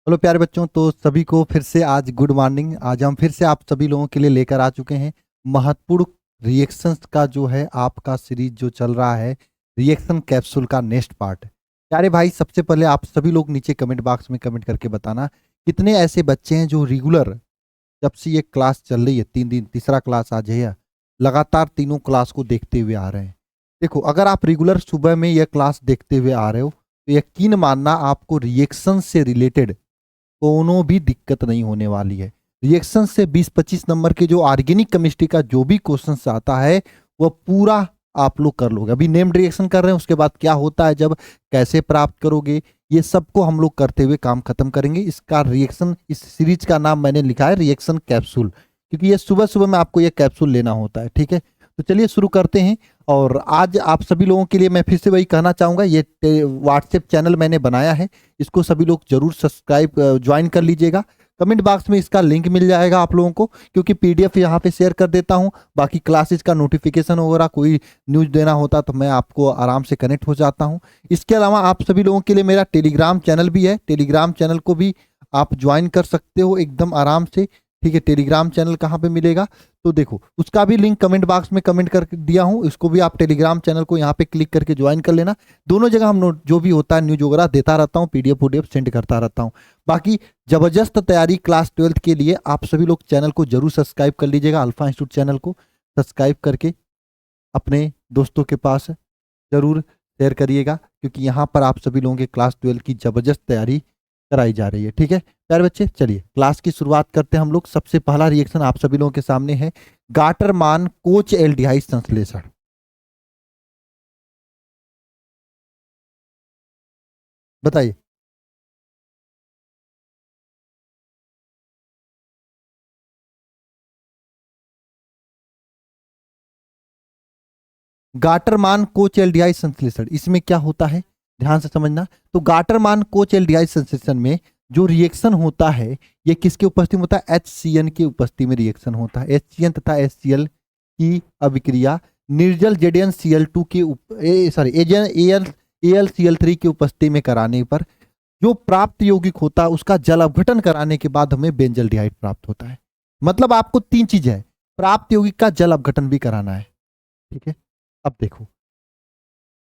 Hello प्यारे बच्चों, तो सभी को फिर से आज गुड मॉर्निंग। आज हम फिर से आप सभी लोगों के लिए लेकर आ चुके हैं महत्वपूर्ण रिएक्शंस का जो है आपका सीरीज जो चल रहा है, रिएक्शन कैप्सूल का नेक्स्ट पार्ट। प्यारे भाई, सबसे पहले आप सभी लोग नीचे कमेंट बॉक्स में कमेंट करके बताना कितने ऐसे बच्चे हैं जो रेगुलर, जब से ये क्लास चल रही है 3 दिन, तीसरा क्लास आज है, लगातार तीनों क्लास को देखते हुए आ रहे हैं। देखो, अगर आप रेगुलर सुबह में यह क्लास देखते हुए आ रहे हो तो यकीन मानना आपको रिएक्शन से रिलेटेड कोनो भी दिक्कत नहीं होने वाली है। रिएक्शन से 20-25 नंबर के जो ऑर्गेनिक केमिस्ट्री का जो भी क्वेश्चन आता है वह पूरा आप लोग कर लोगे। अभी नेम्ड रिएक्शन कर रहे हैं, उसके बाद क्या होता है, जब कैसे प्राप्त करोगे, ये सबको हम लोग करते हुए काम खत्म करेंगे। इसका रिएक्शन, इस सीरीज का नाम मैंने लिखा है रिएक्शन कैप्सूल, क्योंकि ये सुबह सुबह में आपको ये कैप्सूल लेना होता है। ठीक है, तो चलिए शुरू करते हैं। और आज आप सभी लोगों के लिए मैं फिर से वही कहना चाहूंगा, ये व्हाट्सएप चैनल मैंने बनाया है, इसको सभी लोग जरूर सब्सक्राइब ज्वाइन कर लीजिएगा। कमेंट बॉक्स में इसका लिंक मिल जाएगा आप लोगों को, क्योंकि पीडीएफ यहाँ पे शेयर कर देता हूँ। बाकी क्लासेस का नोटिफिकेशन वगैरह कोई न्यूज देना होता तो मैं आपको आराम से कनेक्ट हो जाता हूँ। इसके अलावा आप सभी लोगों के लिए मेरा टेलीग्राम चैनल भी है, टेलीग्राम चैनल को भी आप ज्वाइन कर सकते हो एकदम आराम से। ठीक है, टेलीग्राम चैनल कहाँ पे मिलेगा, तो देखो उसका भी लिंक कमेंट बॉक्स में कमेंट कर दिया हूँ, इसको भी आप टेलीग्राम चैनल को यहाँ पे क्लिक करके ज्वाइन कर लेना। दोनों जगह हम नोट जो भी होता है न्यूज वगैरह देता रहता हूँ, पीडीएफ सेंड करता रहता हूँ। बाकी जबरदस्त तैयारी क्लास 12th के लिए आप सभी लोग चैनल को जरूर सब्सक्राइब कर लीजिएगा। अल्फा इंस्टीट्यूट चैनल को सब्सक्राइब करके अपने दोस्तों के पास जरूर शेयर करिएगा, क्योंकि यहाँ पर आप सभी लोगों के क्लास 12 की जबरदस्त तैयारी कराई जा रही है। ठीक है प्यारे बच्चे, चलिए क्लास की शुरुआत करते हैं हम लोग। सबसे पहला रिएक्शन आप सभी लोगों के सामने है, गाटरमान कोच एल्डिहाइड संश्लेषण। बताइए। गाटरमान कोच एल्डिहाइड संश्लेषण, इसमें क्या होता है ध्यान से समझना। तो गाटरमान कोच एल्डिहाइड संश्लेषण में जो रिएक्शन होता है, ये किसके उपस्थिति में होता है, HCN की उपस्थिति में रिएक्शन होता है। HCN तथा HCl की अभिक्रिया निर्जल ZnCl2 के सॉरी AlCl3 की उपस्थिति में कराने पर जो प्राप्त यौगिक होता है उसका जल अपघटन कराने के बाद हमें बेंजल्डिहाइड प्राप्त होता है। मतलब आपको 3 चीजें है, प्राप्त यौगिक का जल अपघटन भी कराना है। ठीक है, अब देखो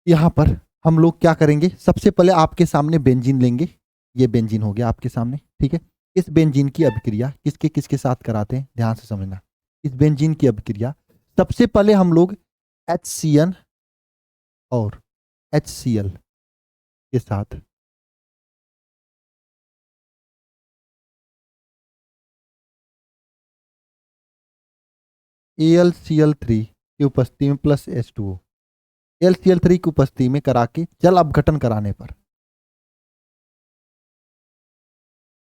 यहां पर हम लोग क्या करेंगे, सबसे पहले आपके सामने बेंजीन लेंगे। ये बेंजीन हो गया आपके सामने। ठीक है, इस बेंजीन की अभिक्रिया किसके किसके साथ कराते हैं, ध्यान से समझना। इस बेंजीन की अभिक्रिया सबसे पहले हम लोग HCN और HCl के साथ AlCl3 की उपस्थिति में प्लस H2O, LCl3 की उपस्थिति में करा के जल अपघटन कराने पर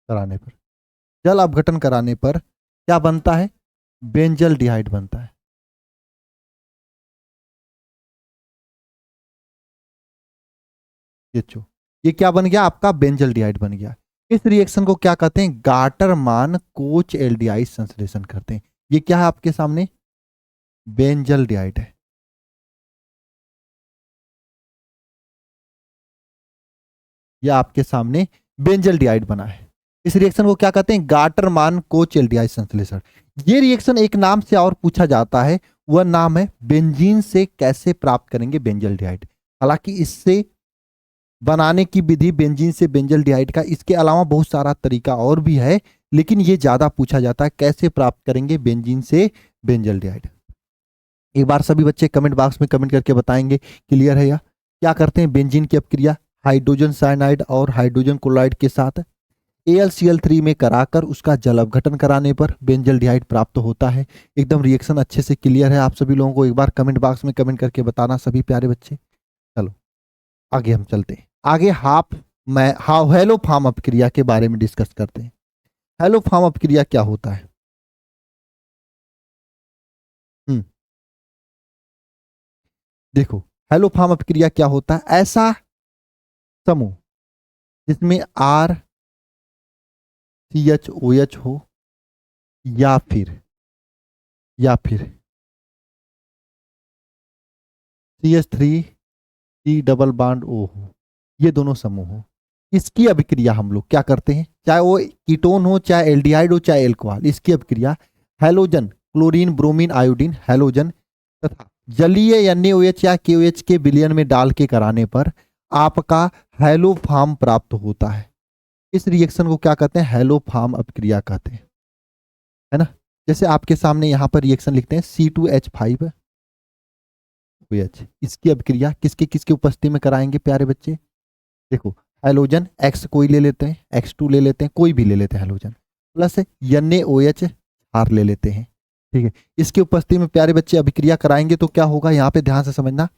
जल अपघटन कराने पर क्या बनता है, बेंजल डिहाइड बनता है। ये क्या बन गया, आपका बेंजल डिहाइड बन गया। इस रिएक्शन को क्या कहते हैं, गाटरमान कोच एल्डिहाइड संश्लेषण करते हैं। ये क्या है आपके सामने, बेंजल डिहाइड है। ये आपके सामने बेंजल डिहाइड बना है। इस रिएक्शन को क्या कहते हैं, गाटरमान कोच एल्डिहाइड संश्लेषण। ये रिएक्शन एक नाम से और पूछा जाता है, वह नाम है बेंजीन से कैसे प्राप्त करेंगे बेंजल डिहाइड। हालांकि इससे बनाने की विधि बेंजीन से बेंजल डिहाइड का, इसके अलावा बहुत सारा तरीका और भी है, लेकिन ये ज्यादा पूछा जाता है कैसे प्राप्त करेंगे बेंजीन से बेंजल डिहाइड। एक बार सभी बच्चे कमेंट बॉक्स में कमेंट करके बताएंगे क्लियर है या। क्या करते हैं, बेंजीन की अपक्रिया हाइड्रोजन साइनाइड और हाइड्रोजन क्लोराइड के साथ AlCl3 में कराकर उसका जल अपघटन कराने पर बेंजल डिहाइड प्राप्त होता है। एकदम रिएक्शन अच्छे से क्लियर है आप सभी लोगों को, एक बार कमेंट बॉक्स में कमेंट करके बताना सभी प्यारे बच्चे। चलो आगे हम चलते हैं। आगे हेलो फॉर्म अपक्रिया के बारे में डिस्कस करते हैं। हेलो फॉर्म अपक्रिया क्या होता है। हम्म देखो, हेलो फॉर्म अपक्रिया क्या होता है, ऐसा समूह जिसमें RCHOH हो या फिर CH3 C double bond O हो, ये दोनों समूह हो। इसकी अभिक्रिया हम लोग क्या करते हैं, चाहे वो कीटोन हो, चाहे एल्डिहाइड हो, चाहे एल्कोहल, इसकी अभिक्रिया halogen, chlorine, bromine, iodine, halogen तथा जलीय NaOH या KOH के विलयन में डाल के कराने पर आपका हैलोफार्म प्राप्त होता है। इस रिएक्शन को क्या कहते हैं, हैलोफार्म अभिक्रिया कहते हैं, है ना। जैसे आपके सामने यहाँ पर रिएक्शन लिखते हैं C2H5OH, इसकी अभिक्रिया किसके किसकी उपस्थिति में कराएंगे प्यारे बच्चे, देखो हैलोजन X कोई ले लेते हैं, X2 ले लेते हैं, कोई भी ले लेते हैं हैलोजन, प्लस NaOH R ले लेते हैं, ठीक है। इसकी उपस्थिति में प्यारे बच्चे अभिक्रिया कराएंगे तो क्या होगा, यहाँ पे ध्यान से समझना,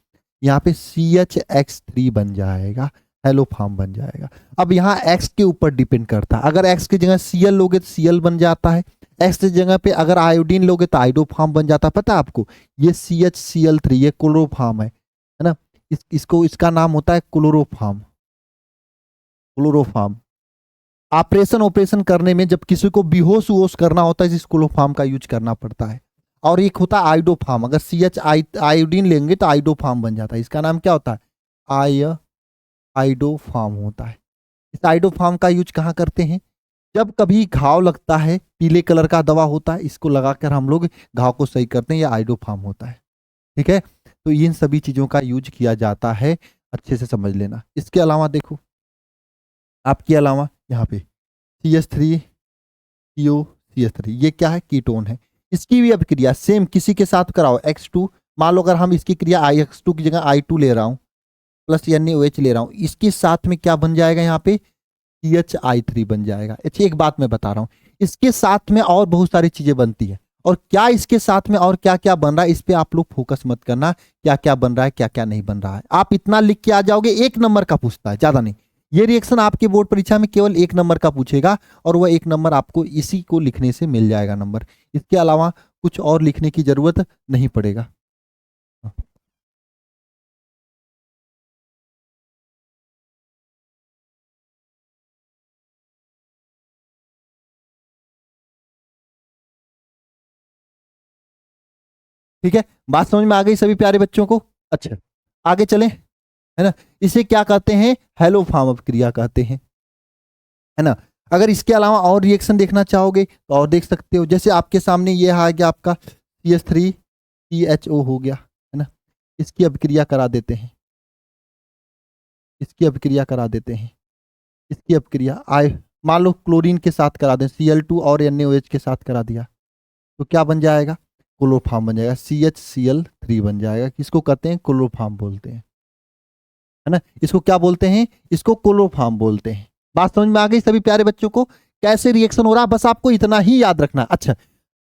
यहाँ पे CHX3 बन जाएगा, हैलोफार्म बन जाएगा। अब यहाँ X के ऊपर डिपेंड करता है, अगर X की जगह Cl लोगे तो Cl बन जाता है, X की जगह पे अगर आयोडीन लोगे तो आइडोफार्म बन जाता है। पता है आपको, ये CHCl3 ये क्लोरोफार्म है ना। इसका नाम होता है क्लोरोफार्म। क्लोरोफार्म ऑपरेशन करने में जब किसी को बेहोश वोश करना होता है, इस क्लोरोफार्म का यूज करना पड़ता है। और एक होता है आइडोफार्म, अगर CH आयोडीन लेंगे तो आइडोफार्म बन जाता है, इसका नाम क्या होता है, आइडोफार्म होता है। इस आइडोफार्म का यूज कहाँ करते हैं, जब कभी घाव लगता है, पीले कलर का दवा होता है, इसको लगाकर हम लोग घाव को सही करते हैं, यह आइडोफार्म होता है, ठीक है। तो इन सभी चीजों का यूज किया जाता है, अच्छे से समझ लेना। इसके अलावा देखो, आपके अलावा यहाँ पे CH3 CO CH3 ये क्या है, कीटोन है। इसकी भी अभिक्रिया सेम किसी के साथ कराओ, X2, मान लो अगर हम इसकी क्रिया X2 की जगह I2 ले रहा हूँ प्लस NaOH ले रहा हूँ, इसके साथ में क्या बन जाएगा, यहाँ पे CHI3 बन जाएगा। अच्छा एक बात मैं बता रहा हूँ, इसके साथ में और बहुत सारी चीजें बनती है, और क्या इसके साथ में और क्या क्या बन रहा है इस पे आप लोग फोकस मत करना, क्या क्या बन रहा है क्या क्या नहीं बन रहा है। आप इतना लिख के आ जाओगे, 1 नंबर का पूछता है, ज्यादा नहीं। ये रिएक्शन आपके बोर्ड परीक्षा में केवल 1 नंबर का पूछेगा, और वह 1 नंबर आपको इसी को लिखने से मिल जाएगा नंबर। इसके अलावा कुछ और लिखने की जरूरत नहीं पड़ेगा। ठीक है, बात समझ में आ गई सभी प्यारे बच्चों को। अच्छा आगे चलें, है ना। इसे क्या कहते हैं, हैलोफार्म अभिक्रिया कहते हैं, है ना। अगर इसके अलावा और रिएक्शन देखना चाहोगे तो और देख सकते हो, जैसे आपके सामने ये आ गया आपका CH3CHO हो गया, है ना। इसकी अभिक्रिया करा देते हैं, इसकी अभिक्रिया करा देते हैं, इसकी अभिक्रिया मान लो क्लोरीन के साथ करा दें, Cl2 और NaOH के साथ करा दिया तो क्या बन जाएगा, क्लोरोफार्म बन जाएगा, CHCl3 बन जाएगा। किसको कहते हैं, क्लोरोफार्म बोलते हैं, है ना। इसको क्या बोलते हैं, इसको क्लोरोफार्म बोलते हैं। बात समझ में आ गई सभी प्यारे बच्चों को, कैसे रिएक्शन हो रहा है, बस आपको इतना ही याद रखना। अच्छा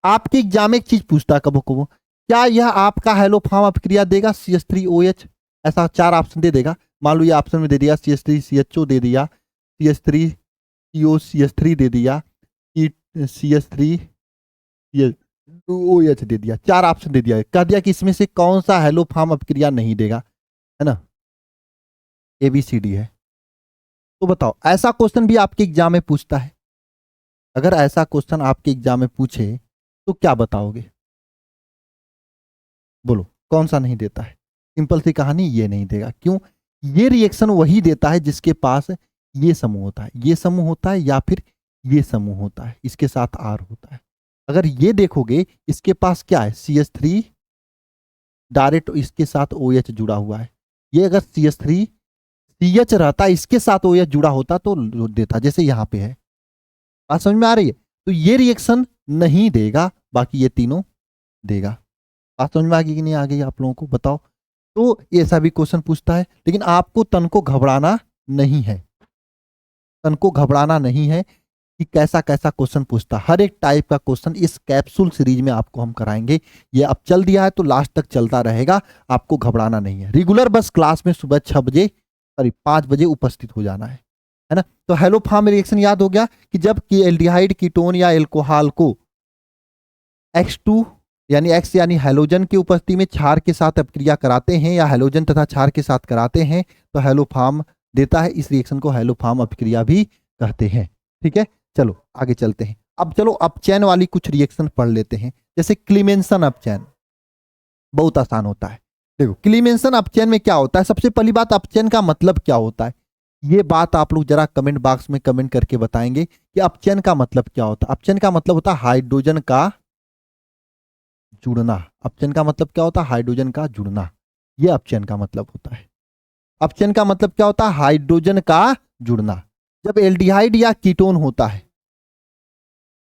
आपके एग्जाम में एक चीज पूछता है कबो कबो, क्या यह आपका हैलोफार्म अभिक्रिया देगा CH3OH, ऐसा 4 ऑप्शन दे देगा। मान लो ये ऑप्शन में दे दिया CH3CHO दे दिया, CH3CO CH3 दे दिया, CH3OH दे दिया, 4 ऑप्शन दे दिया, कह दिया कि इसमें से कौन सा हैलोफार्म अभिक्रिया नहीं देगा, है ना, ABCD है। तो बताओ ऐसा क्वेश्चन भी आपके एग्जाम में पूछता है, अगर ऐसा क्वेश्चन आपके एग्जाम में पूछे तो क्या बताओगे, बोलो कौन सा नहीं देता है। सिंपल सी कहानी, ये नहीं देगा। क्यों, ये रिएक्शन वही देता है जिसके पास ये समूह होता है, ये समूह होता है या फिर ये समूह होता है, इसके साथ R होता है। अगर ये देखोगे इसके पास क्या है, CH3 डायरेक्ट इसके साथ OH जुड़ा हुआ है, ये अगर CH3CH रहता इसके साथ OH जुड़ा होता तो देता, जैसे यहाँ पे है। बात समझ में आ रही है, तो ये रिएक्शन नहीं देगा, बाकी ये तीनों देगा। बात समझ में आ गई कि नहीं आ गई आप लोगों को, बताओ। तो ऐसा भी क्वेश्चन पूछता है, लेकिन आपको तन को घबराना नहीं है, तन को घबराना नहीं है कि कैसा कैसा क्वेश्चन पूछता है। हर एक टाइप का क्वेश्चन इस कैप्सूल सीरीज में आपको हम कराएंगे। ये अब चल दिया है तो लास्ट तक चलता रहेगा, आपको घबराना नहीं है। रेगुलर बस क्लास में सुबह 6 बजे सॉरी 5 बजे उपस्थित हो जाना है ना। तो हैलोफार्म रिएक्शन याद हो गया कि जब कि एल्डिहाइड कीटोन या एल्कोहल को X2 यानी X यानी हैलोजन की उपस्थिति में क्षार के साथ अभिक्रिया कराते हैं या हैलोजन तथा क्षार के साथ कराते हैं तो हैलोफार्म देता है। इस रिएक्शन को हैलोफार्म अभिक्रिया भी कहते हैं। ठीक है, चलो आगे चलते हैं। अब चलो अपचयन वाली कुछ रिएक्शन पढ़ लेते हैं, जैसे क्लीमेंसन अपचयन, बहुत आसान होता है। देखो क्लीमेंसन अपचयन में क्या होता है, सबसे पहली बात अपचयन का मतलब क्या होता है। ये बात आप लोग जरा कमेंट बॉक्स में कमेंट करके बताएंगे कि अपचयन का मतलब क्या होता है। अपचयन का मतलब होता है हाइड्रोजन का जुड़ना। अपचयन का मतलब क्या होता है? हाइड्रोजन का जुड़ना। ये अपचयन का मतलब होता है। अपचयन का मतलब क्या होता है? हाइड्रोजन का जुड़ना। जब एल्डिहाइड या कीटोन होता है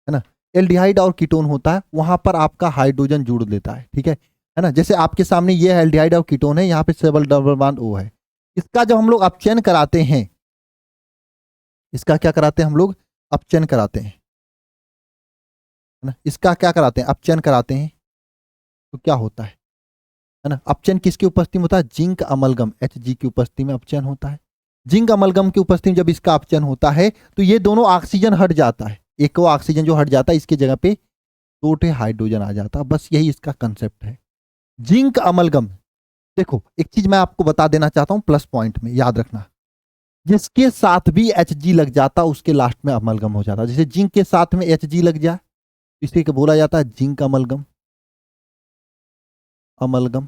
ना, एल्डिहाइड और कीटोन होता है, वहां पर आपका हाइड्रोजन जुड़ लेता है। ठीक है ना। जैसे आपके सामने ये एल्डिहाइड और कीटोन है, यहाँ पे सेबल डबल बॉन्ड ओ है। इसका जब हम लोग अपचयन कराते हैं, इसका क्या कराते हैं हम लोग? अपचयन कराते हैं, है ना। इसका क्या कराते हैं? अपचयन कराते हैं। तो क्या होता है ना। अपचयन किसकी उपस्थिति में होता है? जिंक अमलगम Hg की उपस्थिति में अपचयन होता है। जिंक अमलगम की उपस्थिति में जब इसका अपचयन होता है तो ये दोनों ऑक्सीजन हट जाता है। एक वो ऑक्सीजन जो हट जाता है, इसकी जगह पे दो ठे हाइड्रोजन आ जाता है। बस यही इसका कंसेप्ट है, जिंक अमलगम। देखो एक चीज मैं आपको बता देना चाहता हूं प्लस पॉइंट में, याद रखना। जिसके साथ भी Hg लग जाता उसके लास्ट में अमलगम हो जाता। जैसे जिंक के साथ में Hg लग जाए, इसे बोला जाता है जिंक अमलगम। अमलगम,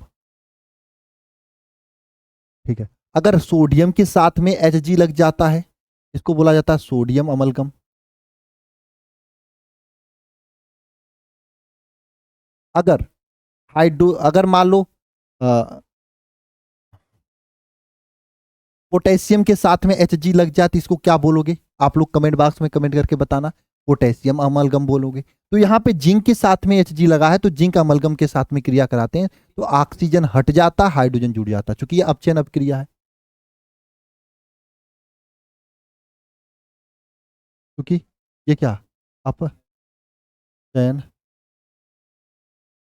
ठीक है। अगर सोडियम के साथ में Hg लग जाता है, इसको बोला जाता है सोडियम अमलगम। अगर अगर मान लो पोटेशियम के साथ में Hg लग जाए तो इसको क्या बोलोगे? आप लोग कमेंट बॉक्स में कमेंट करके बताना। पोटेशियम अमलगम बोलोगे। तो यहाँ पे जिंक के साथ में Hg लगा है, तो जिंक अमलगम के साथ में क्रिया कराते हैं तो ऑक्सीजन हट जाता, हाइड्रोजन जुड़ जाता, क्योंकि ये अपचयन अपक्रिया है। क्योंकि ये क्या अपचयन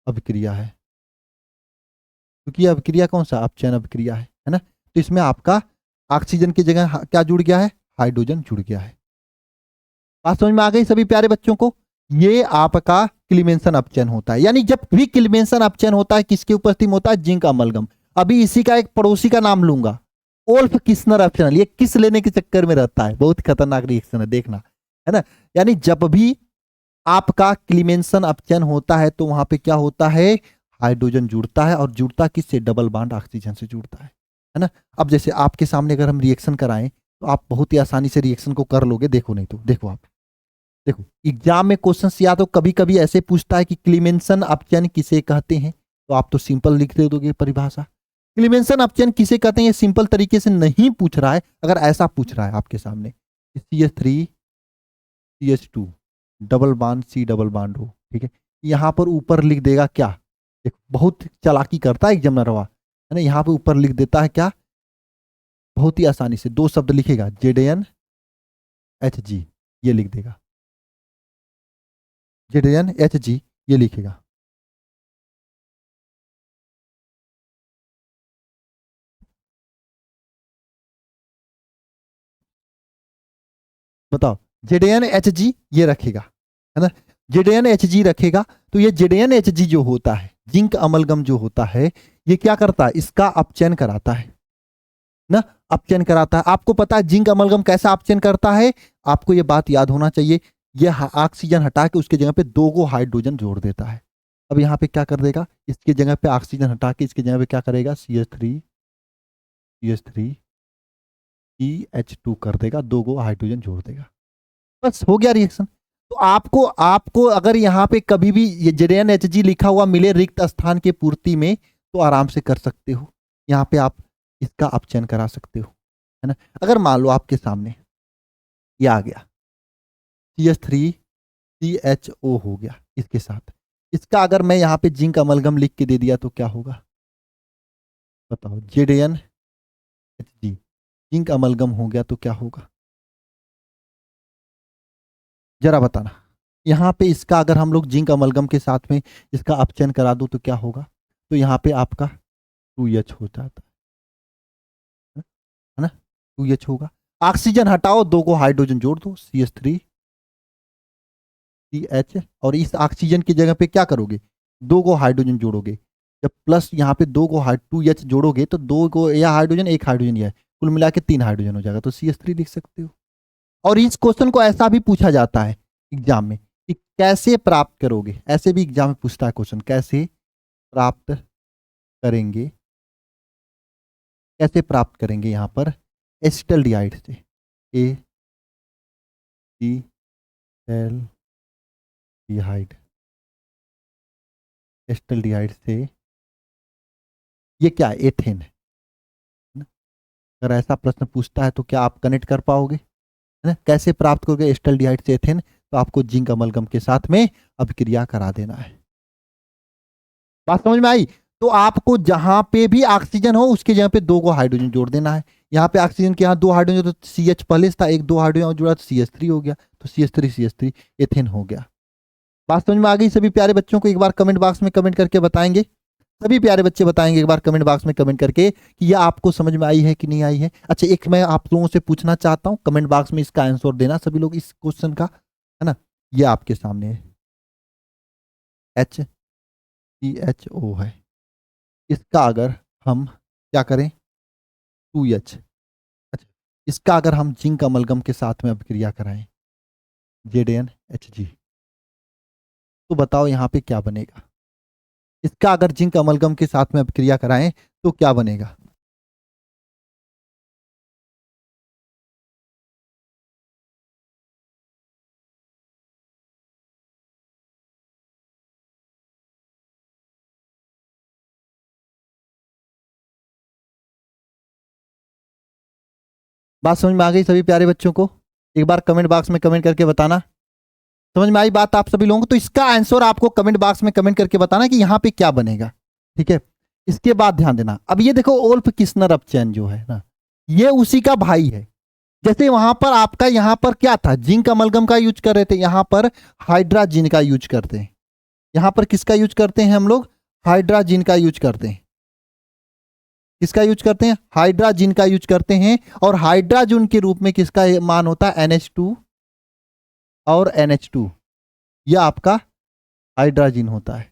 अभिक्रिया है। क्योंकि अभिक्रिया कौन सा? अपचयन अभिक्रिया है ना। तो इसमें आपका ऑक्सीजन की जगह क्या जुड़ गया है? हाइड्रोजन जुड़ गया है। बात समझ में आ गई सभी प्यारे बच्चों को? ये आपका क्लीमेंसन अपचयन होता है। यानी जब भी क्लीमेंसन अपचयन होता है, किसकी उपस्थिति में होता है? Zinc amalgam. अभी इसी का एक पड़ोसी का नाम लूंगा, ओल्फ किस्नर अपचयन। ये किस लेने के चक्कर में रहता है, बहुत खतरनाक रिएक्शन है, देखना, है ना। यानी जब भी आपका क्लीमेंसन अपचयन होता है तो वहां पे क्या होता है? हाइड्रोजन जुड़ता है, और जुड़ता किससे? डबल बॉन्ड ऑक्सीजन से जुड़ता है ना। अब जैसे आपके सामने अगर हम रिएक्शन कराएं तो आप बहुत ही आसानी से रिएक्शन को कर लोगे। देखो, नहीं तो देखो आप, देखो एग्जाम में क्वेश्चंस या तो कभी कभी ऐसे पूछता है कि क्लीमेंसन अपचयन किसे कहते हैं, तो आप तो सिंपल लिख दे दोगे परिभाषा। क्लीमेंसन अपचयन किसे कहते हैं ये सिंपल तरीके से नहीं पूछ रहा है। अगर ऐसा पूछ रहा है आपके सामने CH3CH2 double bond C double bond O, ठीक है, यहां पर ऊपर लिख देगा क्या? देखो बहुत चालाकी करता है एग्जामिनर, है ना। यहां पर ऊपर लिख देता है क्या? बहुत ही आसानी से दो शब्द लिखेगा, ZnHg, ये लिख देगा, ZnHg ये लिखेगा। बताओ, ZnHg ये रखेगा, है ना। ZnHg रखेगा तो ये ZnHg जो होता है, जिंक अमलगम जो होता है, ये क्या करता है? इसका अपचयन कराता है ना। अपचयन कराता है। आपको पता है जिंक अमलगम कैसा अपचयन करता है? आपको ये बात याद होना चाहिए। ये ऑक्सीजन हटा के उसके जगह पे दो गो हाइड्रोजन जोड़ देता है। अब यहाँ पे क्या कर देगा? इसकी जगह पे ऑक्सीजन हटा के इसकी जगह पे क्या करेगा? CH3 कर देगा, दो गो हाइड्रोजन जोड़ देगा। बस हो गया रिएक्शन। तो आपको आपको अगर यहाँ पे कभी भी ये ZnHg लिखा हुआ मिले रिक्त स्थान के पूर्ति में, तो आराम से कर सकते हो। यहाँ पे आप इसका अपचयन करा सकते हो, है ना। अगर मान लो आपके सामने ये आ गया CH3CHO हो गया इसके साथ, इसका अगर मैं यहाँ पे जिंक अमलगम लिख के दे दिया तो क्या होगा? बताओ, ZnHg जिंक अमलगम हो गया तो क्या होगा? जरा बताना। यहाँ पे इसका अगर हम लोग जिंक अमलगम के साथ में इसका अपचयन करा दो तो क्या होगा? तो यहाँ पे आपका 2H हो जाता है ना। 2H होगा। ऑक्सीजन हटाओ, दो को हाइड्रोजन जोड़ दो, CH3CH, और इस ऑक्सीजन की जगह पे क्या करोगे? दो को हाइड्रोजन जोड़ोगे। जब प्लस यहाँ पे दो को 2H जोड़ोगे तो दो को या हाइड्रोजन, एक हाइड्रोजन, यह कुल मिला के 3 हाइड्रोजन हो जाएगा, तो CH3 लिख सकते हो। और इस क्वेश्चन को ऐसा भी पूछा जाता है एग्जाम में कि कैसे प्राप्त करोगे। ऐसे भी एग्जाम में पूछता है क्वेश्चन, कैसे प्राप्त करेंगे, कैसे प्राप्त करेंगे यहाँ पर एसिटल्डिहाइड से, एसिटल्डिहाइड, एसिटल्डिहाइड से ये क्या है, एथेन है ना? अगर ऐसा प्रश्न पूछता है तो क्या आप कनेक्ट कर पाओगे, है ना? कैसे प्राप्त करोगे एसिटल्डिहाइड से एथेन? तो आपको जिंक अमलगम के साथ में अभिक्रिया करा देना है। बात समझ में आई? तो आपको जहां पे भी ऑक्सीजन हो उसके जगह पे 2 को हाइड्रोजन जोड़ देना है। यहाँ पे ऑक्सीजन के यहाँ 2 हाइड्रोजन, तो CH पहले से था, एक 2 हाइड्रोजन जुड़ा तो CH3 हो गया, तो CH3 एथेन हो गया। बात समझ में आ गई सभी प्यारे बच्चों को? एक बार कमेंट बॉक्स में कमेंट करके बताएंगे, सभी प्यारे बच्चे बताएंगे एक बार कमेंट बॉक्स में कमेंट करके कि यह आपको समझ में आई है कि नहीं आई है। अच्छा, एक मैं आप लोगों से पूछना चाहता हूँ, कमेंट बॉक्स में इसका आंसर देना सभी लोग इस क्वेश्चन का, है ना? ये आपके सामने है, HCHO है, इसका अगर हम क्या करें 2H, अच्छा इसका अगर हम जिंक अमलगम के साथ में अभिक्रिया कराएं ZnHg, तो बताओ यहाँ पे क्या बनेगा? इसका अगर जिंक अमलगम के साथ में अभिक्रिया कराएं तो क्या बनेगा? बात समझ में आ गई सभी प्यारे बच्चों को? एक बार कमेंट बॉक्स में कमेंट करके बताना समझ में आई बात आप सभी लोगों को। तो इसका आंसर आपको कमेंट बॉक्स में कमेंट करके बताना कि यहाँ पे क्या बनेगा, ठीक है? इसके बाद ध्यान देना, अब ये देखो ओल्फ किस्नर अपचयन जो है ना, ये उसी का भाई है। जैसे वहां पर आपका यहाँ पर क्या था, जिंक अमलगम का यूज कर रहे थे, यहाँ पर हाइड्राजिन का यूज करते हैं। यहाँ पर किसका यूज करते हैं हम लोग? हाइड्राजिन का यूज करते हैं। किसका यूज करते हैं? हाइड्राजिन का यूज करते हैं। और हाइड्राजिन के रूप में किसका मान होता है? NH2 और NH2, यह आपका हाइड्राजिन होता है।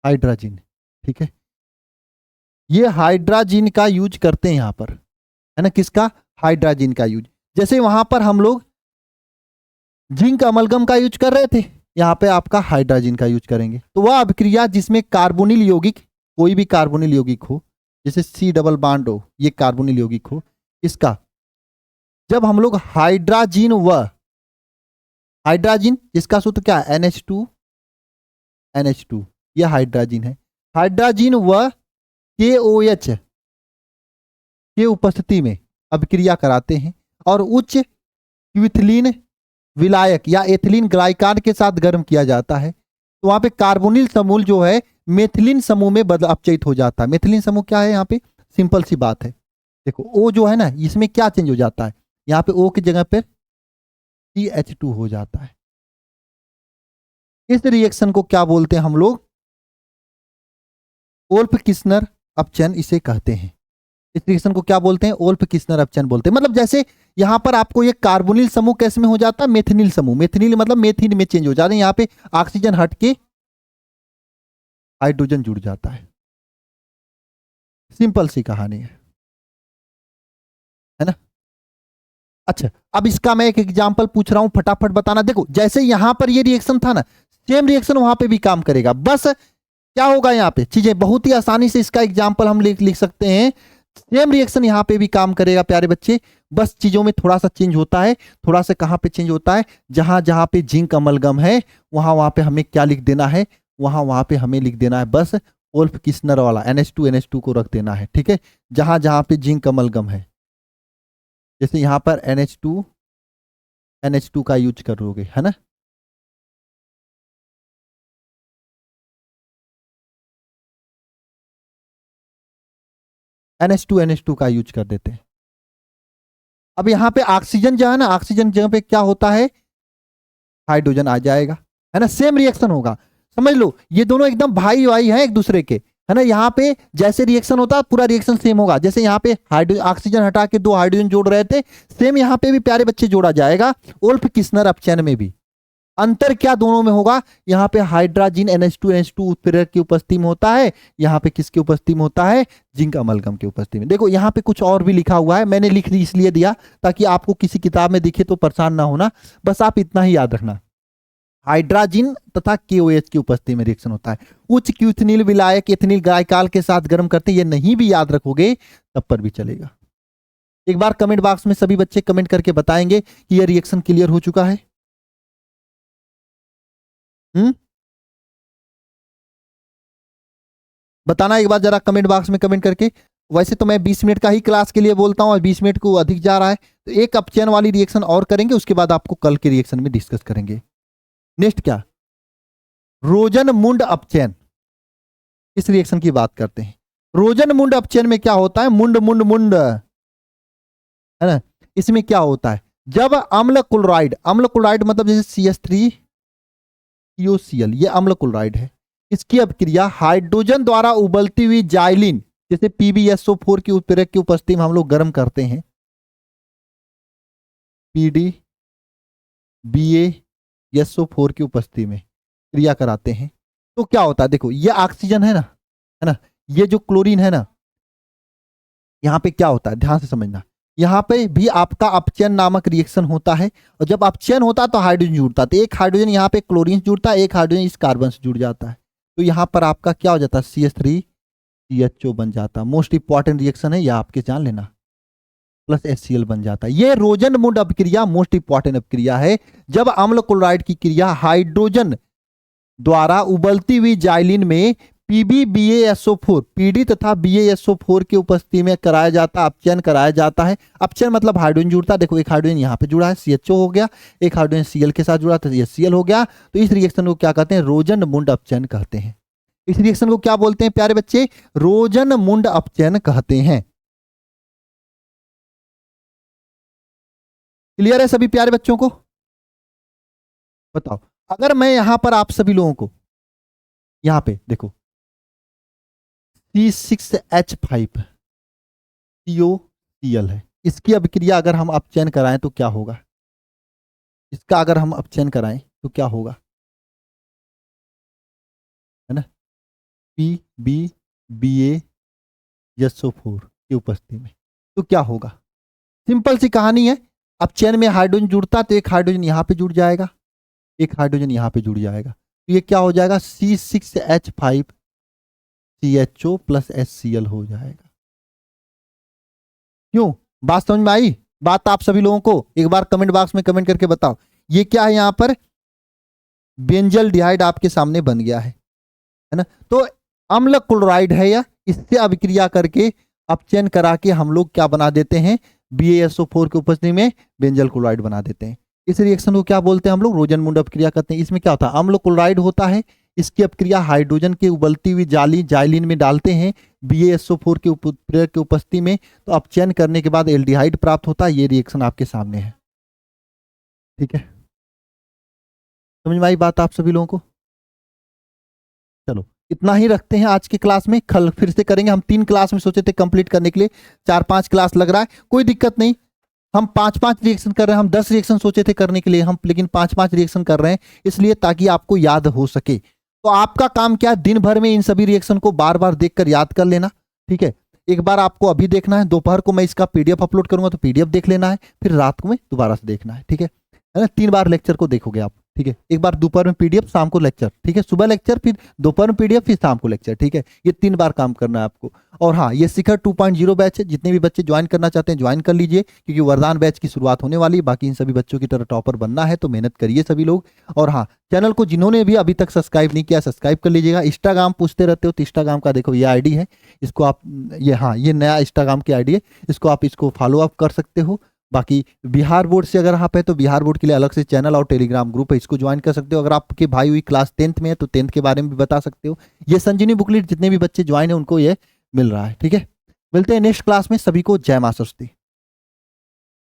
हाइड्राजिन, ठीक है? ये हाइड्राजिन का यूज करते हैं यहां पर, है ना? किसका? हाइड्राजिन का यूज। जैसे वहां पर हम लोग जिंक अमलगम का यूज कर रहे थे, यहां पे आपका हाइड्राजिन का यूज करेंगे। तो वह अभिक्रिया जिसमें कार्बोनिल यौगिक, कोई भी कार्बोनिल यौगिक हो, जैसे C डबल बॉन्ड हो, ये कार्बोनिल यौगिक हो, इसका जब हम लोग हाइड्राजिन व हाइड्राजिन, इसका सूत्र क्या है? NH2, यह हाइड्राजिन है। हाइड्राजिन व KOH के उपस्थिति में अभिक्रिया कराते हैं और उच्च क्विथिलीन विलायक या एथिलीन ग्लाइकान के साथ गर्म किया जाता है, तो वहां पे कार्बोनिल समूह जो है मेथिलीन समूह में अपचयित हो जाता है। मेथिलीन समूह क्या है? यहाँ पे सिंपल सी बात है, देखो O जो है ना, इसमें क्या चेंज हो जाता है? यहाँ पे O की जगह पर CH2 हो जाता है। इस रिएक्शन को क्या बोलते हैं हम लोग? ओल्फ किस्नर अपचयन इसे कहते हैं। इस रिएक्शन को क्या बोलते हैं? ओल्फ किस्नर अपचयन बोलते हैं। मतलब जैसे यहां पर आपको ये कार्बोनिल समूह कैसे में हो जाता है? मेथिनिल समूह, मेथिनिल मतलब मेथिन में चेंज हो जाता है। यहां पे ऑक्सीजन हट के हाइड्रोजन जुड़ जाता है। सिंपल सी कहानी है ना? अच्छा, अब इसका मैं एक एग्जांपल पूछ रहा हूं, फटाफट बताना। देखो जैसे यहां पर ये रिएक्शन था ना, सेम रिएक्शन वहां पे भी काम करेगा। बस क्या होगा, यहाँ पे चीजें बहुत ही आसानी से, इसका एग्जांपल हम लिख सकते हैं। सेम रिएक्शन यहाँ पे भी काम करेगा प्यारे बच्चे, बस चीजों में थोड़ा सा चेंज होता है। थोड़ा सा कहाँ पे चेंज होता है? जहां जहां पे जिंक अमलगम है वहां वहां पे हमें क्या लिख देना है? वहां वहां पे हमें लिख देना है बस ओल्फ किस्नर वाला NH2 को रख देना है, ठीक है? जहां जहां पे जिंक अमलगम है, जैसे यहां पर NH2 का यूज करोगे, है ना? NH2 का यूज कर देते हैं। अब यहां पे ऑक्सीजन जो है ना, ऑक्सीजन जगह पे क्या होता है? हाइड्रोजन आ जाएगा, है ना? सेम रिएक्शन होगा। समझ लो ये दोनों एकदम भाई भाई हैं एक दूसरे के, है ना? यहाँ पे जैसे रिएक्शन होता है पूरा रिएक्शन सेम होगा। जैसे यहाँ पे ऑक्सीजन हटा के 2 हाइड्रोजन जोड़ रहे थे, सेम यहाँ पे भी प्यारे बच्चे जोड़ा जाएगा ओल्फ किस्नर अपचयन में भी। अंतर क्या दोनों में होगा? यहाँ पे हाइड्राजिन NH2 उत्प्रेरक की उपस्थिति में होता है, यहाँ पे किसकी उपस्थिति में होता है? जिंक अमलगम की उपस्थिति में। देखो यहाँ पे कुछ और भी लिखा हुआ है, मैंने लिख इसलिए दिया ताकि आपको किसी किताब में दिखे तो परेशान ना होना, बस आप इतना ही याद रखना। हाइड्राजिन तथा KOH की उपस्थिति में रिएक्शन होता है। उच्च क्यूथनील विलायक एथिनिल ग्लाइकॉल के साथ गर्म करते हैं, ये नहीं भी याद रखोगे तब पर भी चलेगा। एक बार कमेंट बॉक्स में सभी बच्चे कमेंट करके बताएंगे कि यह रिएक्शन क्लियर हो चुका है। बताना एक बार जरा कमेंट बॉक्स में कमेंट करके। वैसे तो मैं 20 मिनट का ही क्लास के लिए बोलता हूं और 20 मिनट को अधिक जा रहा है, तो एक अपचयन वाली रिएक्शन और करेंगे, उसके बाद आपको कल के रिएक्शन में डिस्कस करेंगे। नेक्स्ट क्या, रोजनमुंड अपचयन, इस रिएक्शन की बात करते हैं। रोजनमुंड अपचयन में क्या होता है, मुंड मुंड मुंड, है ना। इसमें क्या होता है, जब अम्ल क्लोराइड मतलब जैसे CH3COCl, ये अम्ल क्लोराइड है, इसकी अभिक्रिया हाइड्रोजन द्वारा उबलती हुई जाइलिन जैसे PbSO4 की उत्प्रेरक की उपस्थिति में हम लोग गर्म करते हैं, PdBaSO4 की उपस्थिति में क्रिया कराते हैं, तो क्या होता है, देखो ये ऑक्सीजन है ना, ये जो क्लोरीन है ना, यहां पे क्या होता है, ध्यान से समझना, यहां पे भी आपका अपचयन नामक रिएक्शन होता है, और जब अपचयन होता है तो हाइड्रोजन जुड़ता है, तो एक हाइड्रोजन यहाँ पे क्लोरीन जुड़ता है, एक हाइड्रोजन इस कार्बन से जुड़ जाता है, तो यहां पर आपका क्या हो जाता है, CH3CHO बन जाता है। मोस्ट इंपॉर्टेंट रिएक्शन है, यह आपके जान लेना, प्लस HCl बन जाता है। ये रोजनमुंड अपक्रिया मोस्ट इंपॉर्टेंट अपक्रिया है, जब अम्ल क्लोराइड की क्रिया हाइड्रोजन द्वारा उबलती हुई जाइलिन में PbBaSO4 PD तथा BaSO4 की उपस्थिति में कराया जाता, अपचयन कराया जाता है। अपचयन मतलब हाइड्रोजन जुड़ता है, देखो एक हाइड्रोजन यहाँ पे जुड़ा है, CHO हो गया, एक हाइड्रोजन Cl के साथ जुड़ा तो HCl हो गया, तो इस रिएक्शन को क्या कहते हैं, रोजनमुंड अपचयन कहते हैं। इस रिएक्शन को क्या बोलते हैं प्यारे बच्चे, रोजनमुंड अपचयन कहते हैं। क्लियर है सभी प्यारे बच्चों को? बताओ, अगर मैं यहां पर आप सभी लोगों को यहां पे देखो C6H5 COCl है, इसकी अभिक्रिया अगर हम अपचयन कराएं तो क्या होगा, इसका अगर हम अपचयन कराएं तो क्या होगा, है ना, PbBaSO4 की उपस्थिति में, तो क्या होगा, सिंपल सी कहानी है, अपचयन में हाइड्रोजन जुड़ता तो एक हाइड्रोजन यहां पे जुड़ जाएगा, एक हाइड्रोजन यहां पे जुड़ जाएगा, तो ये क्या हो जाएगा, C6H5CHO प्लस HCl हो जाएगा। क्यों, बात समझ में आई? बात आप सभी लोगों को एक बार कमेंट बॉक्स में कमेंट करके बताओ। ये क्या है, यहां पर बेंजल डिहाइड आपके सामने बन गया है ना, तो अम्ल क्लोराइड है या, इससे अभिक्रिया करके अपचयन करा के हम लोग क्या बना देते हैं, BaSO4 की उपस्थिति में बेंजल क्लोराइड बना देते हैं। इस रिएक्शन को क्या बोलते हैं हम लोग, रोजनमुंड अपक्रिया कहते हैं। इसमें क्या होता है, अम्ल क्लोराइड होता है, इसकी अपक्रिया हाइड्रोजन की उबलती हुई जाइलिन में डालते हैं BaSO4 के उत्प्रेरक की उपस्थिति में, तो अपचयन करने के बाद एल्डिहाइड प्राप्त होता है। ये रिएक्शन आपके सामने है, ठीक है, समझ में आई बात आप सभी लोगों को? चलो इतना ही रखते हैं आज की क्लास में, कल फिर से करेंगे। हम 3 क्लास में सोचे थे कंप्लीट करने के लिए, 4-5 क्लास लग रहा है, कोई दिक्कत नहीं, हम 5-5 रिएक्शन कर रहे हैं, हम 10 रिएक्शन सोचे थे करने के लिए, हम लेकिन 5-5 रिएक्शन कर रहे हैं, इसलिए ताकि आपको याद हो सके। तो आपका काम क्या है, दिन भर में इन सभी रिएक्शन को बार बार देखकर याद कर लेना, ठीक है। एक बार आपको अभी देखना है, दोपहर को मैं इसका PDF अपलोड करूंगा तो PDF देख लेना है, फिर रात को में दोबारा से देखना है, ठीक है ना। 3 बार लेक्चर को देखोगे आप, ठीक है, एक बार दोपहर में PDF, शाम को लेक्चर, ठीक है, सुबह लेक्चर, फिर दोपहर में PDF, फिर शाम को लेक्चर, ठीक है, ये 3 बार काम करना है आपको। और हाँ, ये शिखर 2.0 बैच है, जितने भी बच्चे ज्वाइन करना चाहते हैं ज्वाइन कर लीजिए, क्योंकि वरदान बैच की शुरुआत होने वाली है। बाकी इन सभी बच्चों की तरह टॉपर बनना है तो मेहनत करिए सभी लोग। और हाँ, चैनल को जिन्होंने भी अभी तक सब्सक्राइब नहीं किया सब्सक्राइब कर लीजिएगा। इंस्टाग्राम पूछते रहते हो तो इंस्टाग्राम का देखो ये ID है, इसको आप ये नया इंस्टाग्राम की ID है, इसको फॉलो अप कर सकते हो। बाकी बिहार बोर्ड से अगर आप है तो बिहार बोर्ड के लिए अलग से चैनल और टेलीग्राम ग्रुप है, इसको ज्वाइन कर सकते हो। अगर आपके भाई हुई क्लास 10th में है तो 10th के बारे में भी बता सकते हो। ये संजीवनी बुकलेट जितने भी बच्चे ज्वाइन है उनको ये मिल रहा है, ठीक है। मिलते हैं नेक्स्ट क्लास में, सभी को जय मां सरस्वती।